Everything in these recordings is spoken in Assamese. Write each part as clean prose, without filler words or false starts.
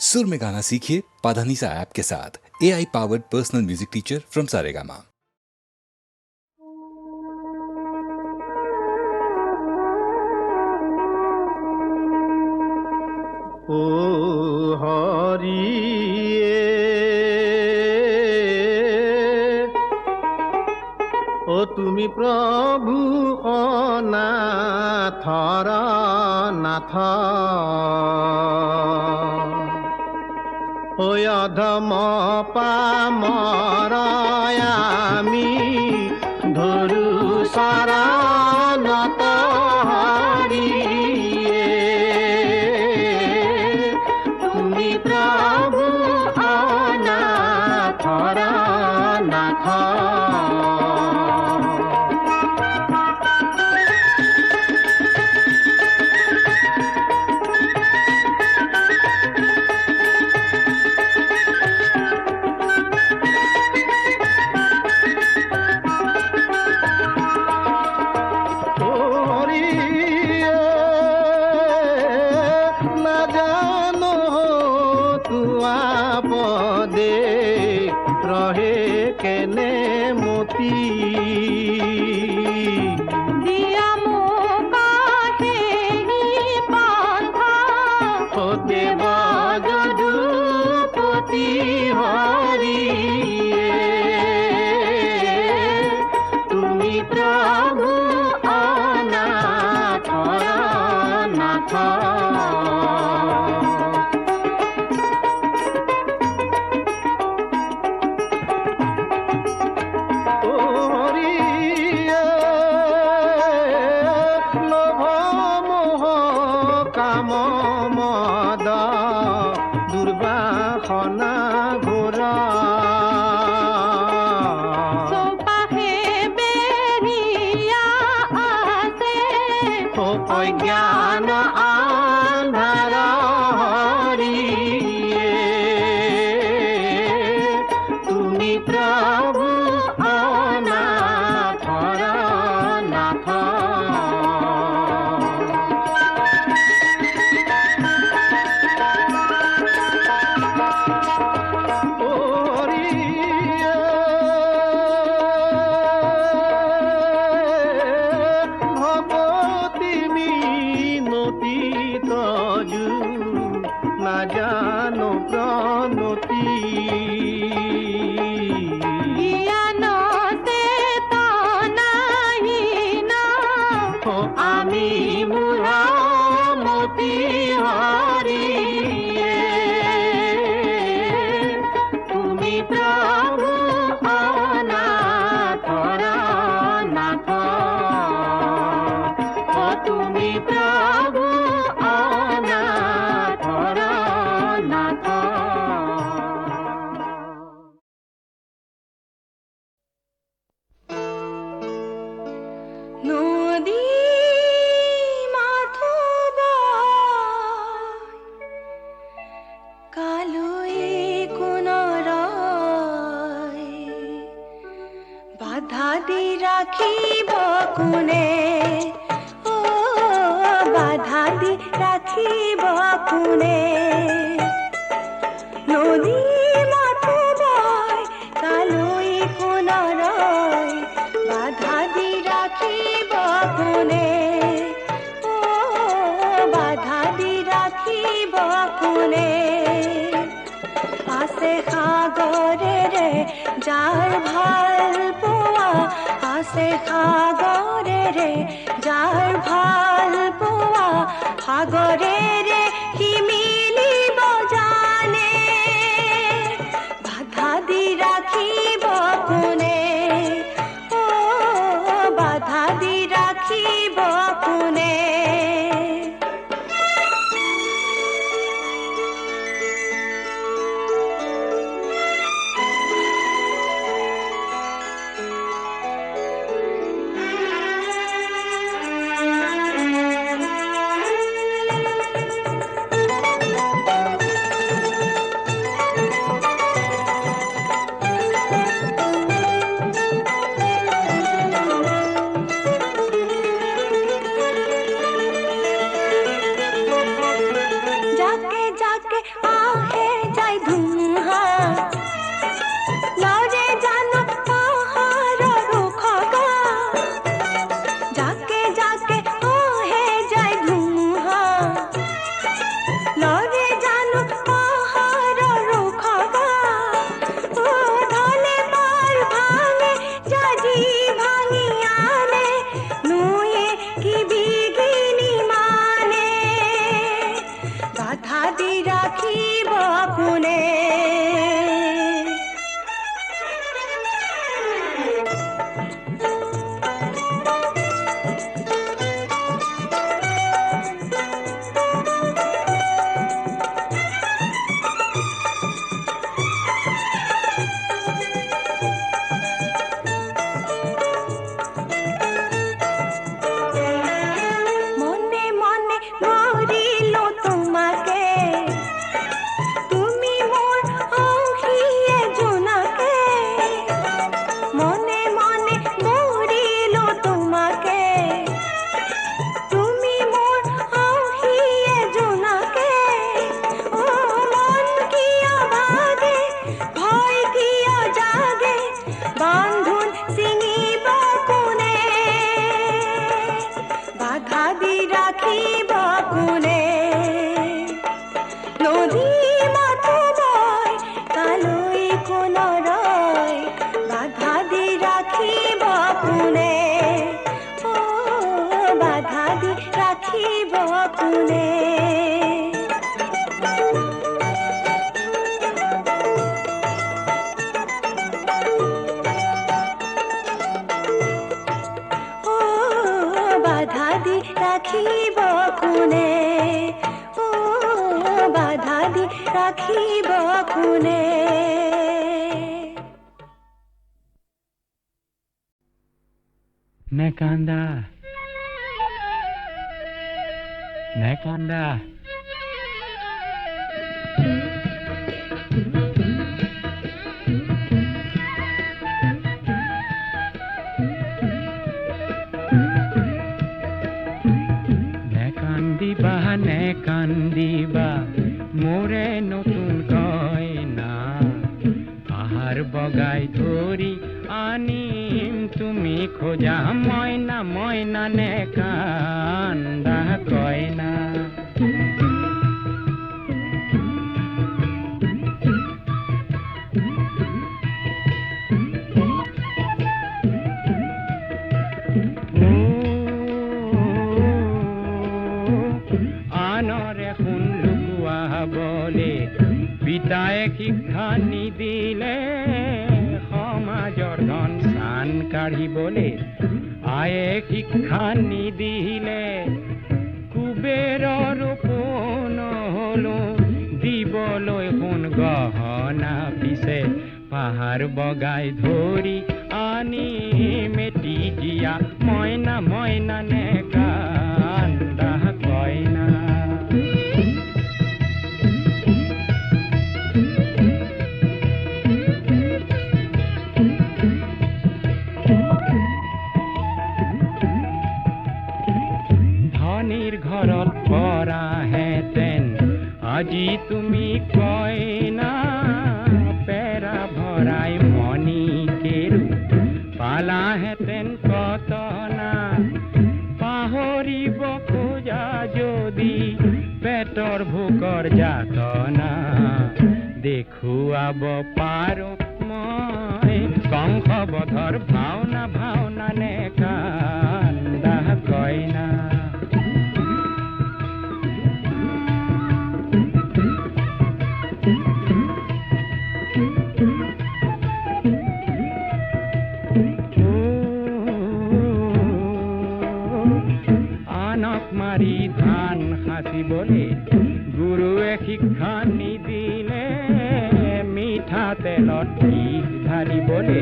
सुर में गाना सीखिए पाधानीसा ऐप के साथ। AI powered personal music teacher from Saregama. ओ हरि ओ तुमी प्रभु अनाथर नाथ ओ अधम पामर आमी धरु शरण तोहरी तुमी प्रभु अनाथर नाथ যায় ধুমুহা লৰে জানো পাহাৰৰ উখগা জাকে জাকে আহে যায় ধুমুহা লৰে জানো পাহাৰৰ উখগা ধলে পাৰ ভাঙে জাজি ভাঙি আনে নুয়ে কি বিঘিনি মানে বাধা দি ৰাখিব কোনে মনে মনে মরিলো তোমাকে তুমি মোর অংশীয়ে জোনাকে মনে মনে মরিলো তোমাকে তুমি মোর অংশীয়ে জোনাকে ও মন কিয় ভাগে ভয় কিয় জাগে বান্ধোন ছিঙিব কোনে বাধা দি ৰাখিব কোনে নদী মাথো বয় কালৈ কোন ৰয় বাধা দি ৰাখিব কোনে ও বাধা দি ৰাখিব কোনে ও বাধা দি ৰাখিব কোনে ও বাধা দি ৰাখিব কোনে Nekanda. Nekanda. নেকান্দিবা মোৰে নতুন কইনা পাহাৰ বগাই ধৰি আনিম তুমি খোজা মইনা মইনা নেকান্দা কইনা আনৰে শুন লুকুৱা বলে পিতায়ে শিক্ষা নিদিলে সমাজৰ ধন চান কাঢ়িবলে আয়ে শিক্ষা নিদিলে কুবেৰৰ পোন হলো দিবলৈ সোণ গহনা পিছে পাহাৰ বগাই ধৰি আনি মেটি জিয়া মইনা মইনা নেকান্দা কইনা ধনীৰ ঘৰত পৰাহেঁতেন আজি তুমি কইনা পেৰা ভৰাই মণি কেৰু পালাহেঁতেন কতনা পাহৰিব খোজা যদি পেটৰ ভোকৰ যাতনা দেখুৱাব পাৰো মই কংসবধৰ ভাওনা ভাওনা নেকান্দা কইনা আনক মাৰি ধান সাঁচিবলে গুৰুৱে শিক্ষা নিদিলে মিঠাতেলত বিষ ঢালিবলে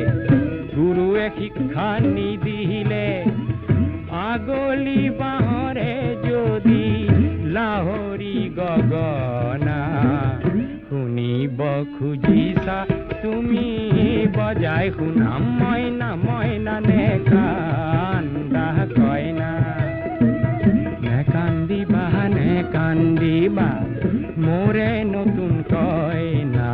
গুৰুৱে শিক্ষা নিদিলে আগলি বাঁহৰে যদি লাহৰি গগনা শুনিব খুজিছা তুমি বজাই শুনাম মইনা মইনা নেকান্দা কইনা নেকান্দিবা মোৰে নতুন কইনা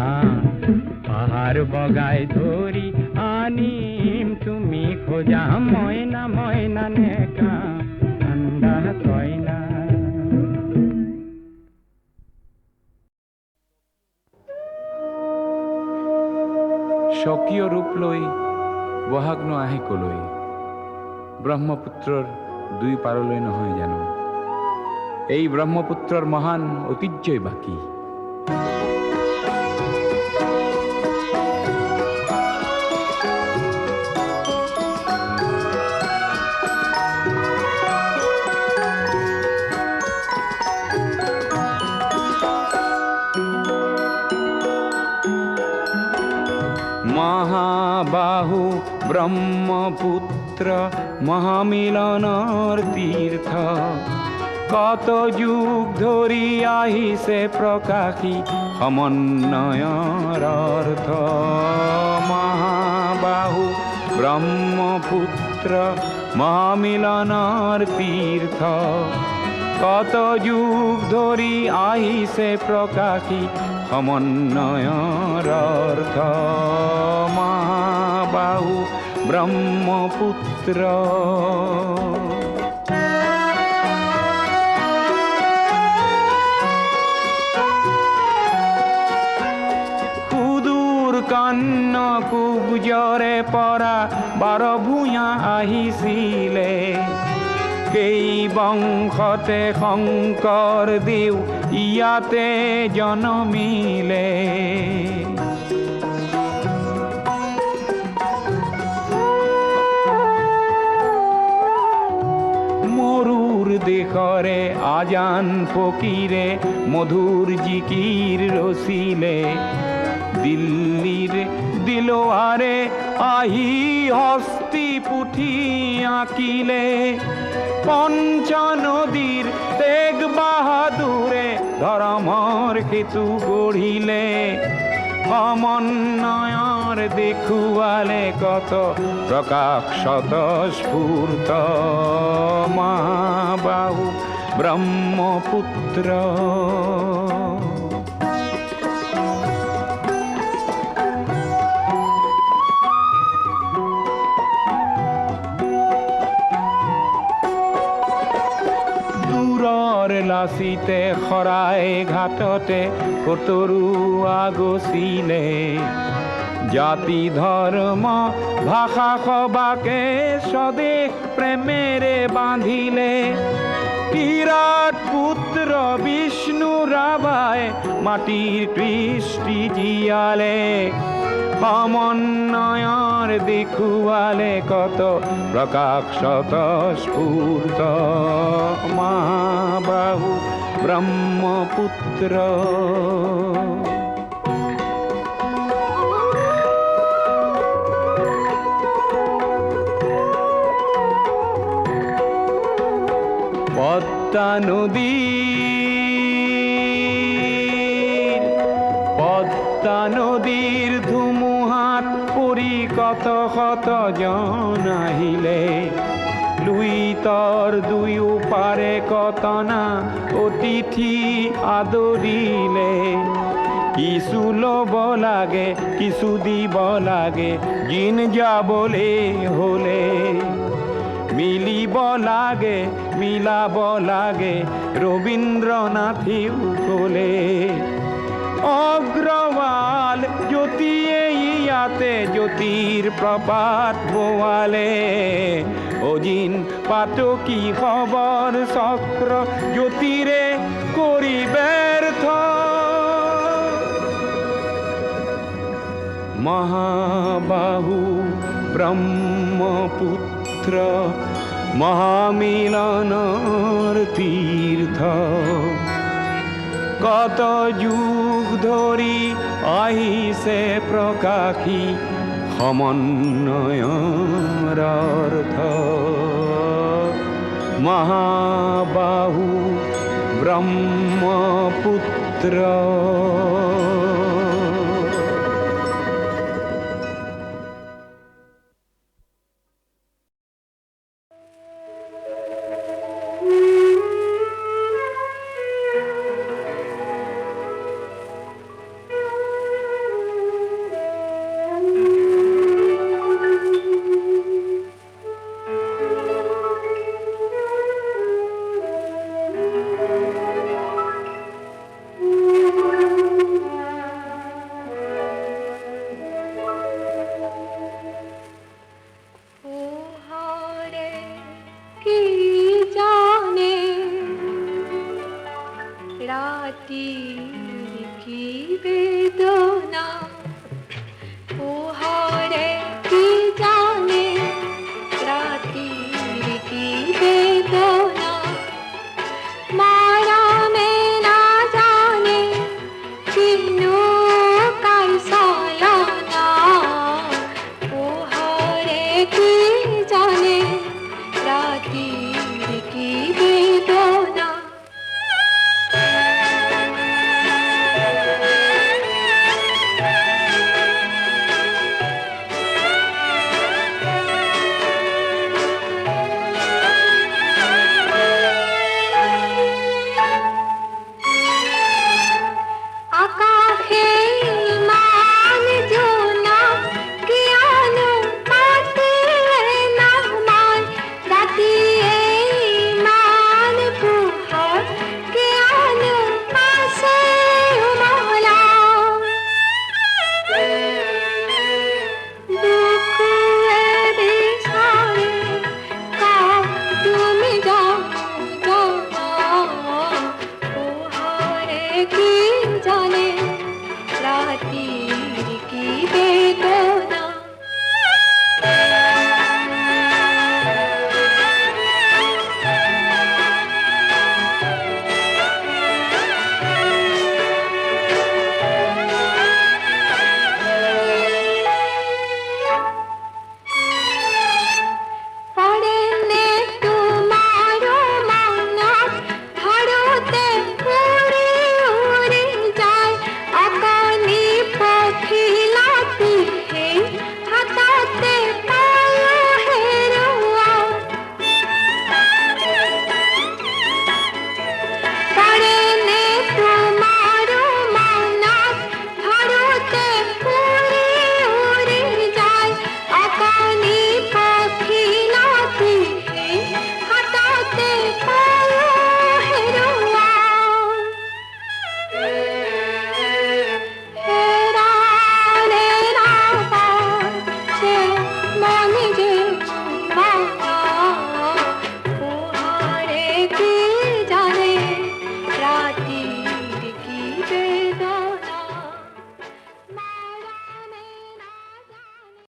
বগাই ধরি আনিম তুমি খোঁজা ময়না ময়না নেকা ঠান্ডা কয় না। স্বকীয় ৰূপ লৈ বহাগ নো আহে কলৈ, ব্ৰহ্মপুত্ৰৰ দুই পাৰলৈ নহয় জানো, এই ব্ৰহ্মপুত্ৰৰ মহান ঐতিহ্যই বাকী। মহাবাহু ব্ৰহ্মপুত্ৰ মহামিলনৰ তীৰ্থ, কত যুগ ধৰি আহিছে প্ৰকাশী সমন্বয়ৰ অৰ্থ। মহাবাহু ব্ৰহ্মপুত্ৰ মহামিলনৰ তীৰ্থ, কত যুগ ধৰি আহিছে প্ৰকাশী সমন্বয়ৰ অৰ্থ। মহাবাহু ব্ৰহ্মপুত্ৰ। সুদূৰ কন্যকুব্জৰে পৰা বাৰ ভূঞা আহিছিলে, কেই বংশতে শংকৰ দেও ইয়াতে জনমিলে। মৰুৰ দেশৰে আজান ফকীৰে মধুৰ জিকিৰ ৰচিলে, দিল্লীৰ দিলৱাৰে আহি হস্তি পুথি আঁকিলে। পঞ্চ নদীৰ তেগ বাহাদুৰে ধৰ্মৰ সেতু গঢ়িলে, সমন্বয়ৰ দেখুৱালে কত প্ৰকাশ স্বতঃস্ফূৰ্ত। মহাবাহু ব্ৰহ্মপুত্ৰ। লাচিতে শৰাই ঘাটতে কতৰুৱা গছিলে, জাতি ধৰ্ম ভাষা সবাকে স্বদেশ প্ৰেমেৰে বান্ধিলে। বিৰাট পুত্ৰ বিষ্ণু ৰাভাই মাটিৰ কৃষ্টি জীয়ালে, সমন্বয়ৰ দেখুৱালে কত প্ৰকাশ স্বতঃস্ফূৰ্ত। মহাবাহু ব্ৰহ্মপুত্ৰ। পদ্মা নদীৰ ধুমুহাত পৰি কত শত জন আহিলে, লুইতৰ দুয়ো পাৰে কতনা অতিথি আদৰিলে। কিছু ল'ব লাগে কিছু দিব লাগে, জিন যাবলে হলে মিলিব লাগে মিলাব লাগে, ৰবীন্দ্ৰনাথেও ক'লে। অগ্ৰৱাল জ্যোতিয়ে ইয়াতে জ্যোতিৰ প্ৰপাত বোৱালে, অজিন পাতকী খবৰ চক্ৰ জ্যোতিৰে কৰি ব্যৰ্থ। মহাবাহু ব্ৰহ্মপুত্ৰ মহামিলনৰ তীৰ্থ, কত যুগ ধৰি আহিছে প্ৰকাশী সমন্বয়ৰ অৰ্থ। মহাবাহু ব্ৰহ্মপুত্ৰ। নৌকার চালনা পোহারে কি জানে রাতির কি বেদনা আকাশে মান জোনা জ্ঞান পাতে না মান রাতি মান পুহর জ্ঞান পাশে মহলা দুঃখ বিষয়ে কা তুমি যাও পোহারে কি জানে রাতির কি বেদনা পড়েনে তোমারো মানস ভারতে উড়ে উড়ে যায় আকানি পখিলাতি হে হাতাতে পায় হেরুয়া পড়েনে তোমারো মানস ভারতে উড়ে উড়ে যায় আকানি পখিলাতি হে হাতাতে পায় হেরুয়া হেরানে রাবার সে মনে যে ভাঙা পোহারে কি জানে রাতির কি বেদনা মারানে না জানে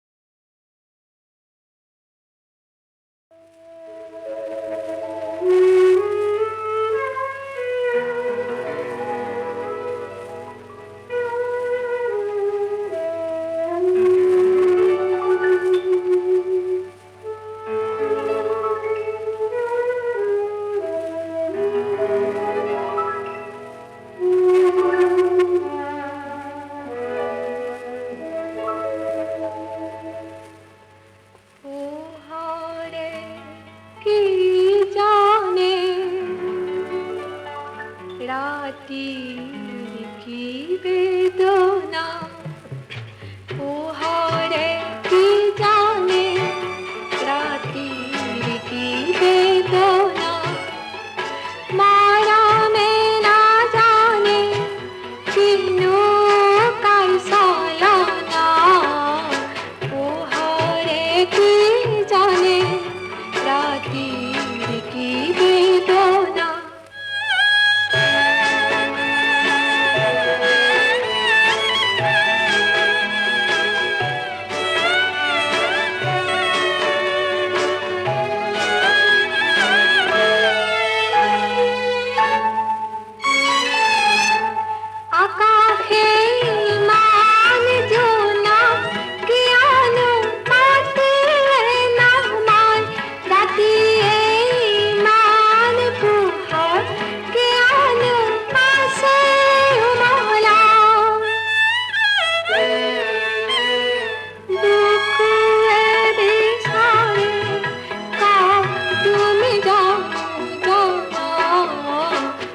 পোহারে কি জানে রাতির কি বেদনা পোহারে কি জানে রাতির কি বেদনা মারামে না জানে কি নৌকার চালনা পোহারে কি জানে রাতির কি বেদনা আকাশে মান জোনা জ্ঞান পাতে না মান রাতি মান পুহর জ্ঞান পাশে মহলা দুঃখ বিষয়ে কা তুমি যাও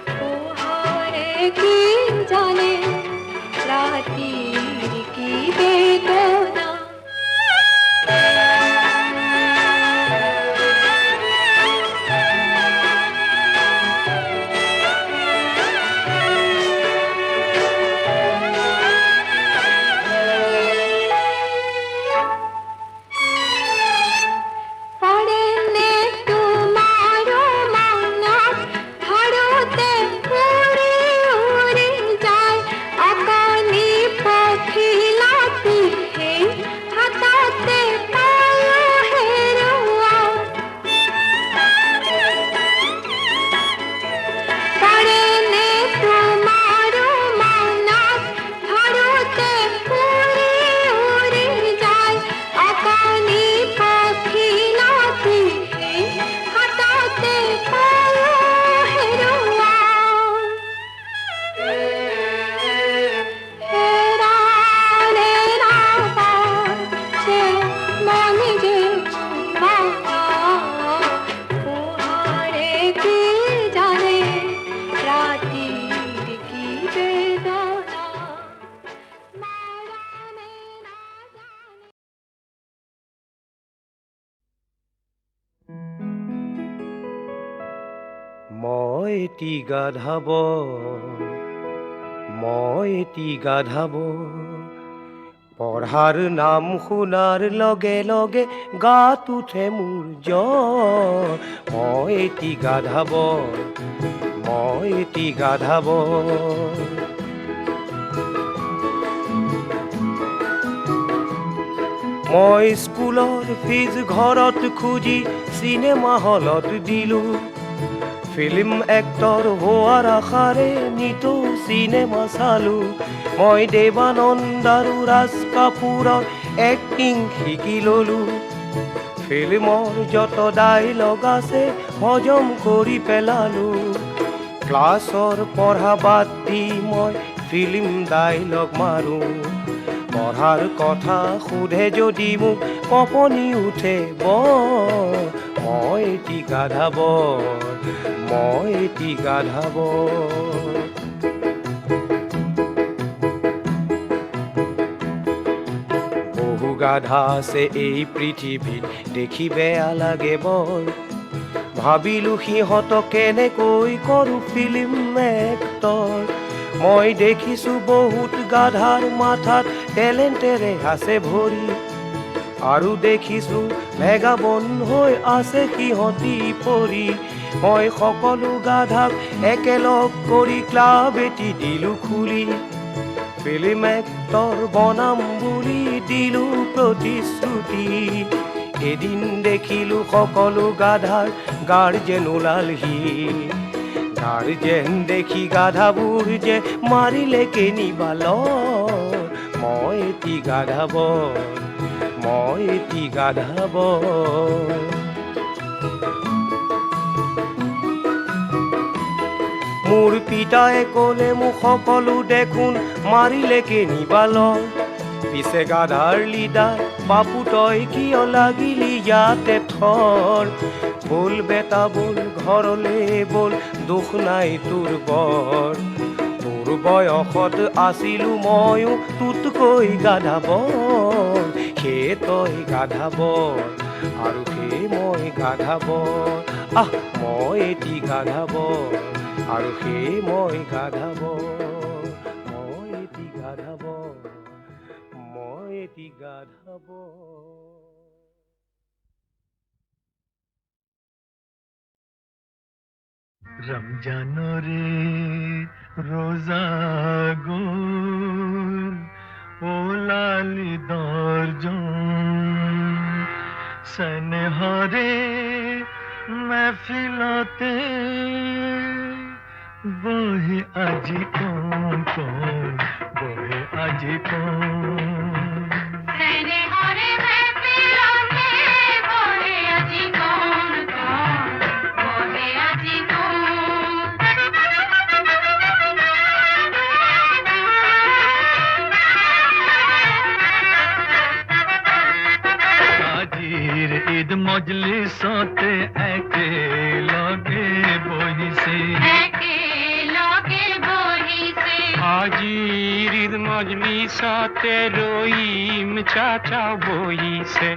পোহারে কি জানে রাতির কি বেদনা পড়েনে তোমারো মানস ভারতে উড়ে উড়ে যায় আকানি পখিলাতি এটি গাধাব মই এটি গাধাব পঢ়াৰ নাম শুনাৰ লগে লগে গাত উঠে মোৰ জ্বৰ মই এটি গাধাব মই এটি গাধাব মই স্কুলৰ ফিজ ঘৰত খুজি চিনেমা হলত দিলোঁ ফিল্ম এক্টৰ হোৱাৰ আশাৰে নিতৌ চিনেমা চালোঁ মই দেৱানন্দ আৰু ৰাজ কাপুৰৰ এক্টিং শিকি ল'লোঁ ফিল্মৰ যত ডাইলগ আছে হজম কৰি পেলালোঁ ক্লাছৰ পঢ়া বাদ দি মই ফিল্ম ডাইলগ মাৰোঁ পঢ়াৰ কথা সোধে যদি মোক কঁপনি উঠে বৰ মই এটি গাধাব মই এটি গাধাব বহু গাধা আছে এই পৃথিৱীত দেখি বেয়া লাগে বৰ ভাবিলোঁ সিহঁতক কেনেকৈ কৰোঁ ফিল্ম এক্টৰ মই দেখিছোঁ বহুত গাধাৰ মাথাত টেলেণ্টেৰে আছে ভৰি আৰু দেখিছোঁ ভেগাবন হৈ আছে সিহঁতি পৰি মই সকলো গাধাক একেলগ কৰি ক্লাব এটি দিলোঁ খুলি ফিল্ম এক্টৰ বনাম বুলি দিলোঁ প্ৰতিশ্ৰুতি এদিন দেখিলোঁ সকলো গাধাৰ গাৰ্জেন ওলালহি গাৰ্জেন দেখি গাধাবোৰ যে মাৰিলে কেনিবাল মই এটি গাধাব মই এটি গাধাব মোৰ পিতাই ক'লে মোক সকলো দেখোন মাৰিলে কেনিবাল পিছে গাধাৰ লিডাৰ বাপু তই কিয় লাগিলি ইয়াতে থৰ বল বেটা বল ঘৰলে বল দুখ নাই তোৰ বৰ তোৰ বয়সত আছিলো ময়ো তোতকৈ গাধাব সেই তই গাধাব আৰু সেই মই গাধাব মই এটি গাধাব আৰু সেই মই গাধাব মই এটি গাধাব মই এটি গাধাব রমজানরে রোজা গোর ও লালি দর্জন সনহরে महफिलते বহে আজি কোন কোন বহে আজি কোন ঈদ মজলিসতে একে লগে বহিছে আজির ঈদ মজলিসতে রহিম চাচা বহিছে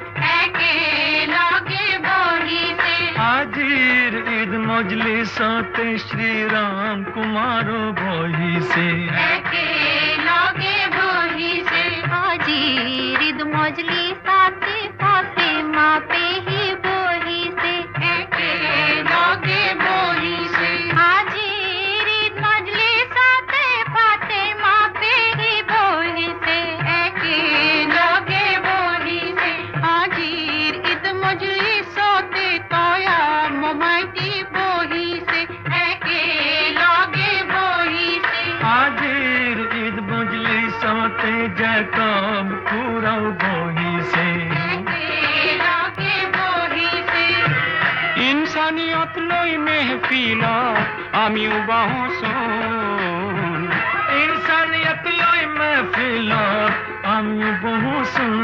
আজির ঈদ মজলিসতে শ্রীরাম কুমার বহিছে আজির ঈদ মজলিসাতে ফাতেমা পেহি বহিছে লগে বহিছে আজির ঈদ মজলিসাতে ফাতেমা পেহি বহিছে লগে বহিছে আজির ঈদ মজলিসতে তয়া মোমাইতি বহিছে লগে বহিছে আজির ঈদ মজলিসতে জ্যাকব কুরাও বহিছে ইনসানিয়ত লই মেহফিল আমিও বাহসন ইনসানিয়ত লই মেহফিল আমিও বাহসন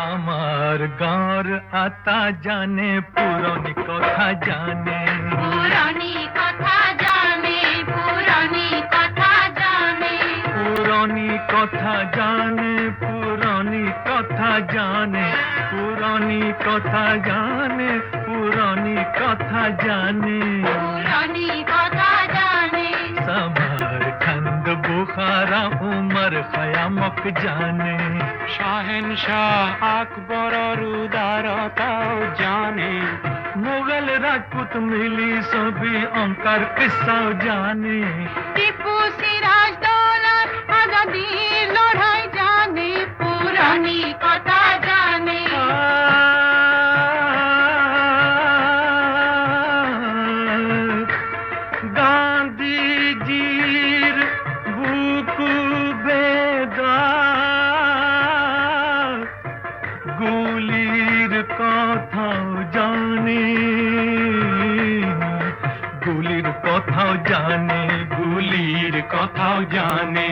আমার গাঁর আতা জানে পুরনি কথা জানে পুরানি কথা জানে পুরানি কথা জানে পুরনি কথা জানে পুরনি কথা জানে পুরানি কথা জানে, পুরানি কথা জানে, पुरानी कथा जाने समरखंद बुखारा उमर खयामक जाने, শাহেনশাহ আকবরর উদারতাও জানে, मुगल राजपूत मिली सभी ओंकार किस्सा जाने, টিপু সিরাজ দৌলত আজাদি লড়াই জানে পুরানি কথা জানে गांधी जीर बुक बेदा गुलिर कथा जाने, गुलिर कथा जाने, গুলির কথাও জানে,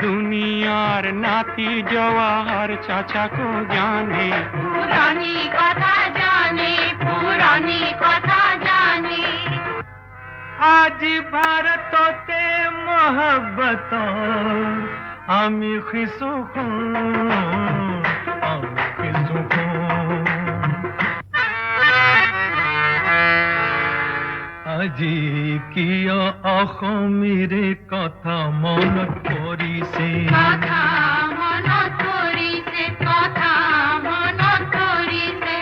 দুনিয়ার নাতি জওয়াহর চাচাকো জানে, পুরানি কথা জানে পুরানি কথা জানে आज भारतते मोहब्बत आमी खिसु আজি কিয় অসমীৰে কথা মনত পৰিছে, কথা মনত পৰিছে কথা মনত পৰিছে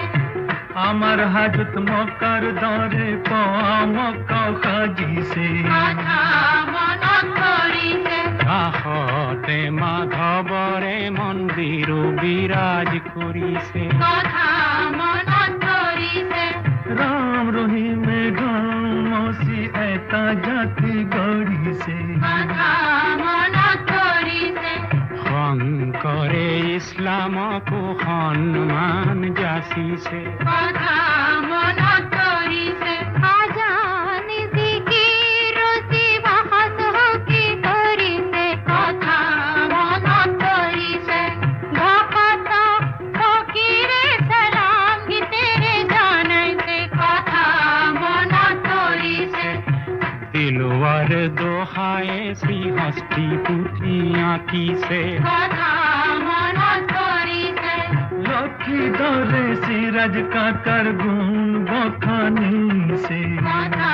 আমাৰ হাজত মকাৰ দৰে পমক সাজিছে, কথা মনত পৰিছে কাষতে মাধৱৰে মন্দিৰ বিৰাজ কৰিছে, কথা মনত পৰিছে राम रहीमे गामसी ऐता जाति गढ़िसे, কথা মনত পৰিছে শংকৰে ইছলামকো সন্মান যাচিছে, কথা মনত পৰিছে আজান জিকিৰ শিৱাস কি কৰিছে, কথা মনত পৰিছে ভকত ফকীৰে সালাম গীতেৰে জনাইছে, কথা মনত পৰিছে দিলৱাৰ দোহায়ে শ্ৰীহস্তি পুথি আঁকিছে, কথা মনত পৰিছে लखी दरे सिराज काकर गुण बखानी से, কথা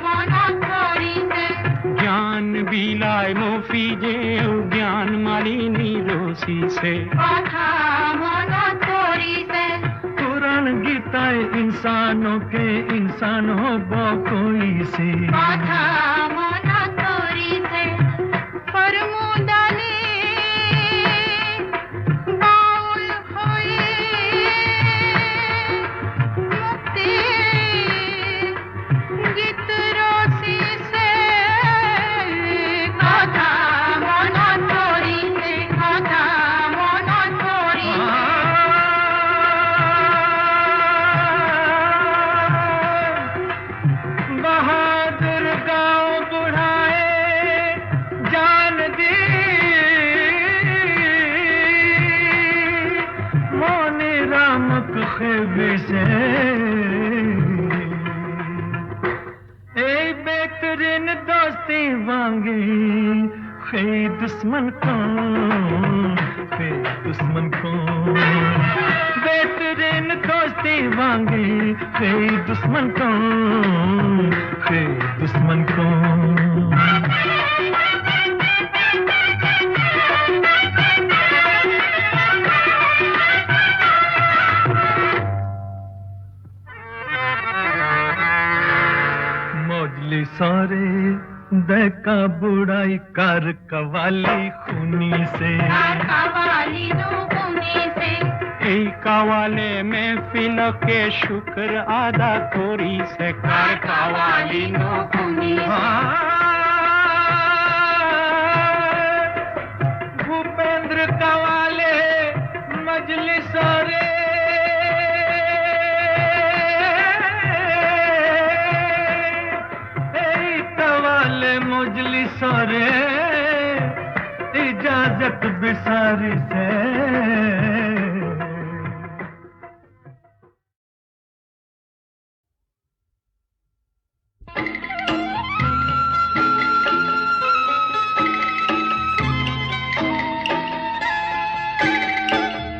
মনত পৰিছে জ্ঞান বিলাই মফিজেও জ্ঞান মালিনী ৰচিছে, কথা মনত পৰিছে कुरान गीताए इंसानों के इंसान हो कोई से, কথা মনত পৰিছে ফৰমুদালে বাউল হৈয়ে মুক্তি গীত ৰচিছে, কথা মনত পৰিছে কথা মনত পৰিছে बहादुर गाँव बुढ़ाए जान दी मोने रामक खेबे से, ए बेहतरीन दोस्ती वांगे खे दुश्मन को, खे दुश्मन को बेहतरीन दोस्ती वांगे खे दुश्मन को, खे दुश्मन को मौजली सारे देखा बुढ़ाई कर कवाली खूनी से, কাবালি নুগুনি সে এই কাওয়ালে মেহফিলকে শুক্র আদা করিছে, কার কাওয়ালি নুগুনি भूपेंद्र कवाले मजलिस रे कवाले मजलिस रे इजाजत बिसारी से,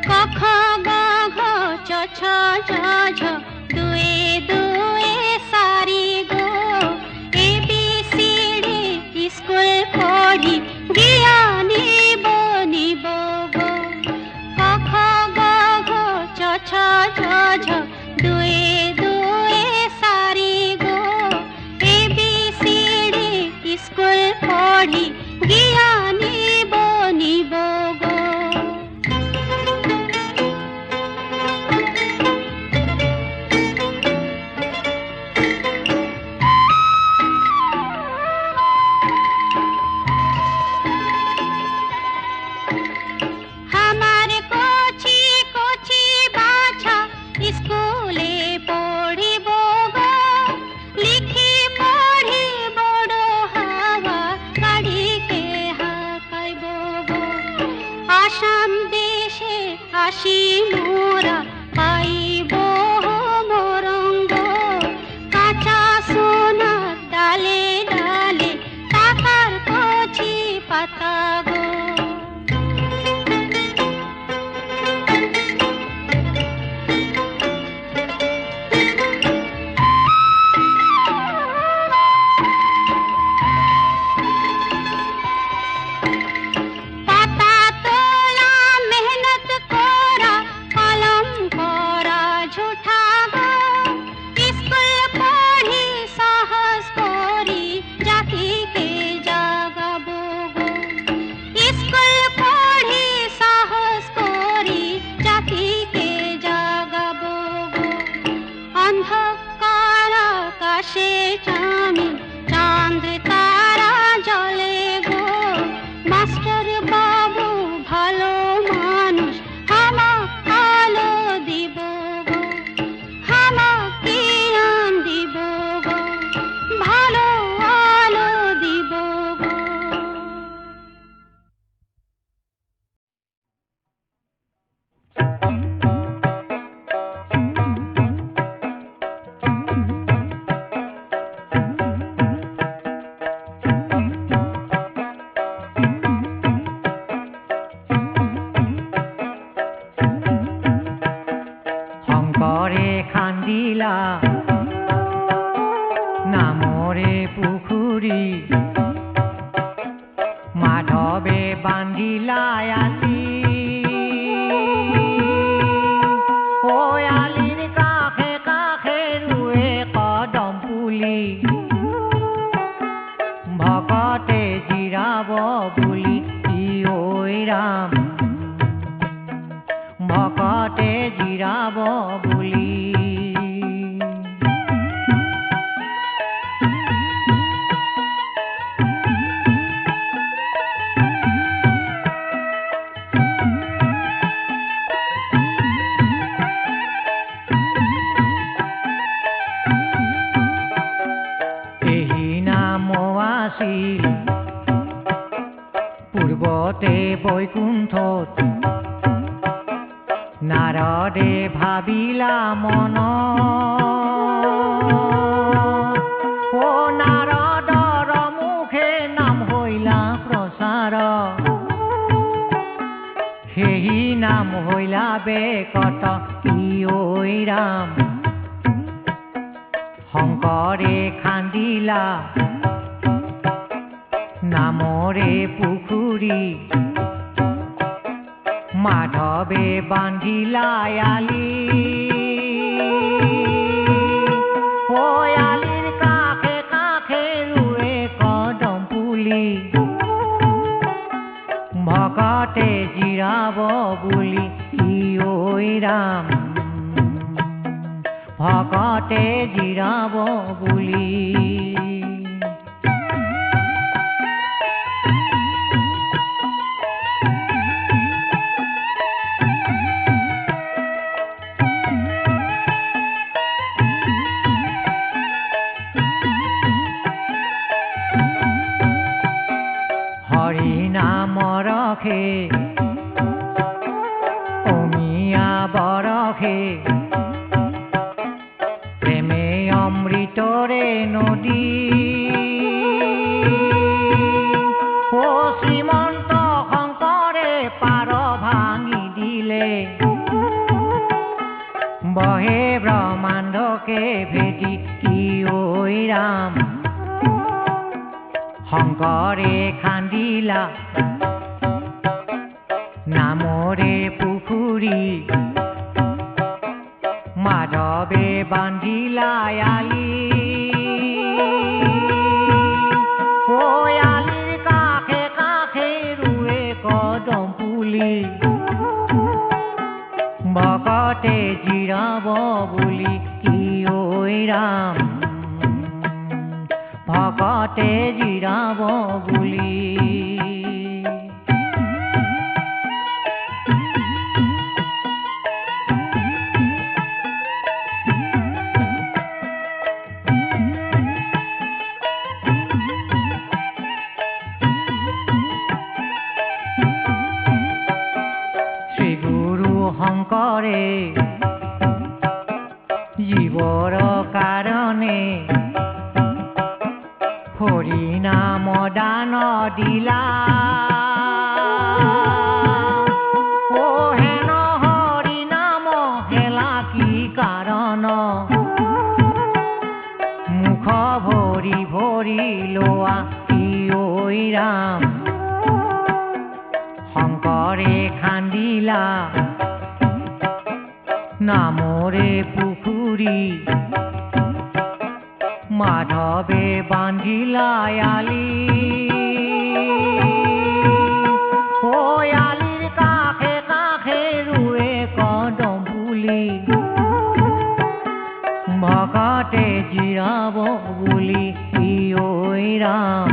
ক খ গ ঘ চ ছ পঢ়ি জ্ঞানী বনিব গো। আমার কচি কচি বাছা স্কুলে পড়িব গো, লিখি পড়ি বড় হাওয়া গাড়িকে হাঁকাইব গো। আসাম দেশে আসি মোরা পাইব মরঙ্গ, কাঁচা সোনার ডালে ডালে টাকার কচি পাতা গো। পাতা তোলা মেহনত করা কলম করা ঝুঠা গো, স্কুল পড়ি সাহস করি জাতিকে জাগাবো গো। স্কুল পড়ি সাহস করি জাতিকে জাগাবো গো। অন্ধকার আকাশে চামি চাঁদ তারা জ্বলে গো। মাস্টার বাবু ভালো মানুষ আমাক আলো দিব গো, আমাক জ্ঞান দিব গো, ভালো আলো দিব গো। শংকৰে খান্দিলা নামৰে পুখুৰী, মাধৱে বান্ধিলা আলি। ঐ আলিৰ কাষে কাষে ৰুৱে কদম পুলি, ভকতে জিৰাব বুলি ই ঐ ৰাম, ভকতে জিৰাব বুলি। এই নাম আছিল পূৰ্বতে বৈকুণ্ঠত, নাৰদে ভাবিলা মন, ও নাৰদৰ মুখে নাম হইলা প্ৰচাৰ, সেই নাম হইলা বেকত ই ঐ ৰাম। শংকৰে খান্দিলা নামৰে পুখুৰী, মাধৱে বান্ধিলা আলি। ঐ আলিৰ কাষে কাষে ৰুৱে কদম পুলি, ভকতে জিৰাব বুলি ই ঐ ৰাম, ভকতে জিৰাব বুলি। হৰি নাম ৰখে অমিয়া বৰষে, প্ৰেমে অমৃতৰে নদী। ও শ্ৰীমন্ত শংকৰে পাৰ ভাঙি দিলে, বহে ব্ৰহ্মাণ্ডকে ভেদি ই ঐ ৰাম। শংকৰে খান্দিলা নামৰে পুখুৰী, মাধৱে বান্ধিলা আলি। ঐ আলিৰ ভকতে জিৰাব বুলি শংকৰে জীৱৰ কাৰণে হৰি নাম দান দিলা অ হেন হৰি নাম হেলা কি কাৰণ মুখ ভৰি ভৰি লোৱা কি ঐ ৰাম শংকৰে খান্দিলা নামৰে পুখুৰী মাধৱে বান্ধিলা আলি ঐ আলিৰ কাষে কাষে ৰুৱে কদম পুলি ভকতে জিৰাব বুলি ঐ ৰাম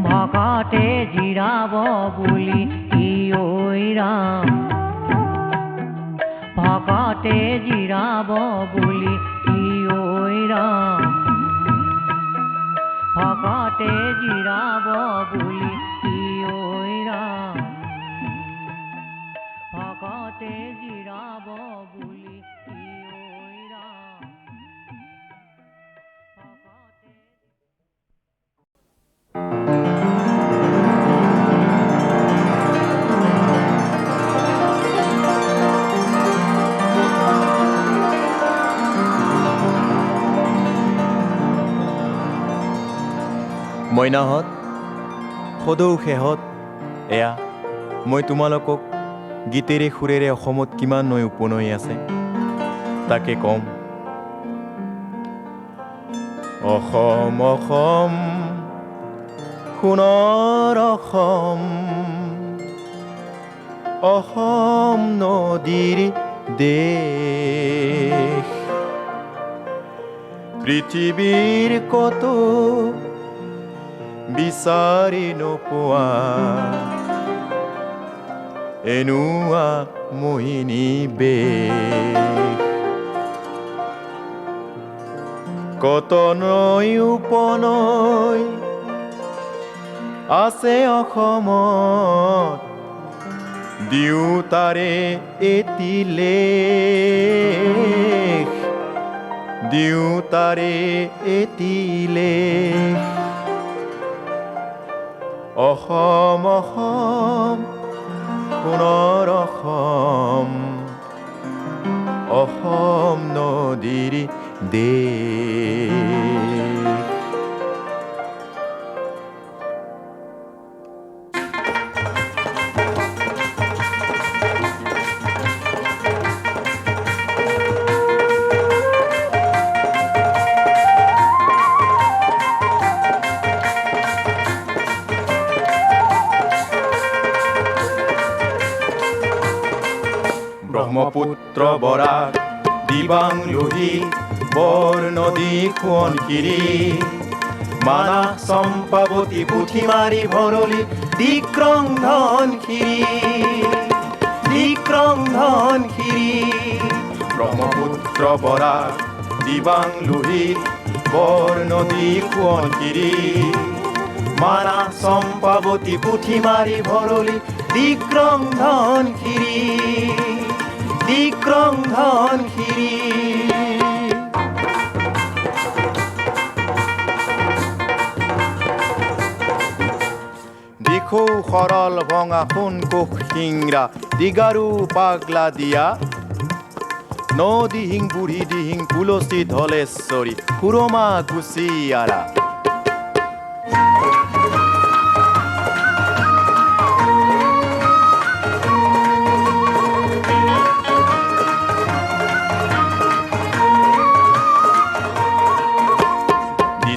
ভকতে জিৰাব বুলি ঐ ৰাম ভকতে জিৰাব বুলি ঐ ৰাম ভকতে জিৰাব বুলি ঐ ৰাম ভকতে জিৰাব বুলি ঐ ৰাম ভকতে মইনাহঁত সদৌ শেহত এয়া মই তোমালোকক গীতেৰে সুৰেৰে অসমত কিমান নৈ উপনৈ আছে তাকে কম অসম অসম সোণৰ অসম অসম নদীৰ দেশ পৃথিৱীৰ কতো বিচাৰি নোপোৱা এনুৱা মোহিনী বেশ কত নৈ উপনৈ আছে অসমত দিওঁতাৰে এটি লেখ দিওঁতাৰে এটি লেখ অসম অসম সোণৰ অসম অসম নদীৰ দেশ ব্ৰহ্মপুত্ৰ বৰাক দিবাং লোহিত বৰ নদী সোৱণশিৰি মানাহ চম্পাৱতী পুথিমাৰী ভৰলী দিক্ৰং ধনশিৰি ব্ৰহ্মপুত্ৰ বৰাক দিবাং লোহিত বৰ নদী সোৱণশিৰি মানাহ চম্পাৱতী পুথিমাৰী ভৰলী দিক্ৰং ধনশিৰি দিখৌ সৰল ভঙা সোণ কোষ শিংৰা দিগাৰু পাগলা দিয়া নদিহিং বুঢ়ী দিহিং তুলসী ধলেশ্বৰী সুৰমা কুচিয়াৰা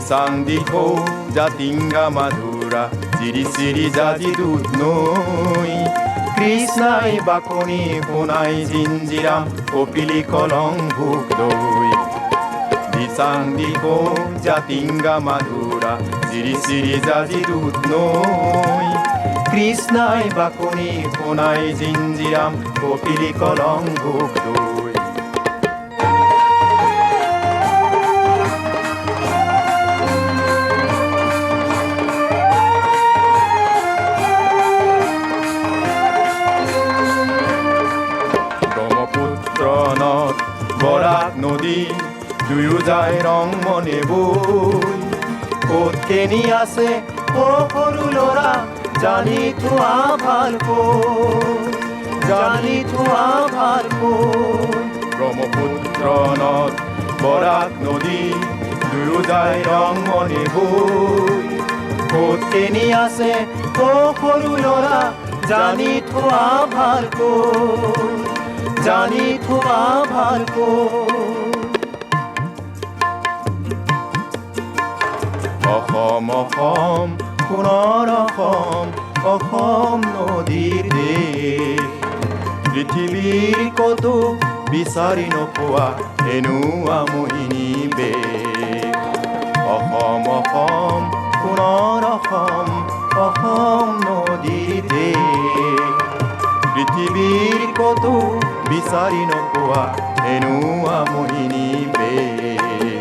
দিচাং দিখৌ জাতিংগা মাধুৰা চিৰি চিৰি জাতি দুধ নৈ কৃষ্ণাই বাকনি সোণাই জিঞ্জিৰাম কপিলি কলং ভোগ দৈ Sandiko Jatinga Madura Siri Siri Zazi Dutnoi Krishnai Bakuni Ponai Jinjiram Kopili Kolong Gukdoi Brahmaputra Borak Nodi দুয়ো যায় ৰং মনে বৈ ক'ত কেনি আছে সৰু ল'ৰা জানি থোৱা ভালকৈ জানি থোৱা ভালকৈ ব্ৰহ্মপুত্ৰ নদ বৰাক নদী দুয়ো যায় ৰং মনে বৈ ক'ত কেনি আছে সৰু ল'ৰা জানি থোৱা ভালকৈ জানি থোৱা ভালকৈ অসম অসম সোণৰ অসম অসম নদীৰ দেশ পৃথিৱীৰ ক'তো বিচাৰি নোপোৱা এনেকুৱা মোহিনী বেশ অসম অসম সোণৰ অসম অসম নদীৰ দেশ পৃথিৱীৰ ক'তো বিচাৰি নোপোৱা এনেকুৱা মোহিনী বেশ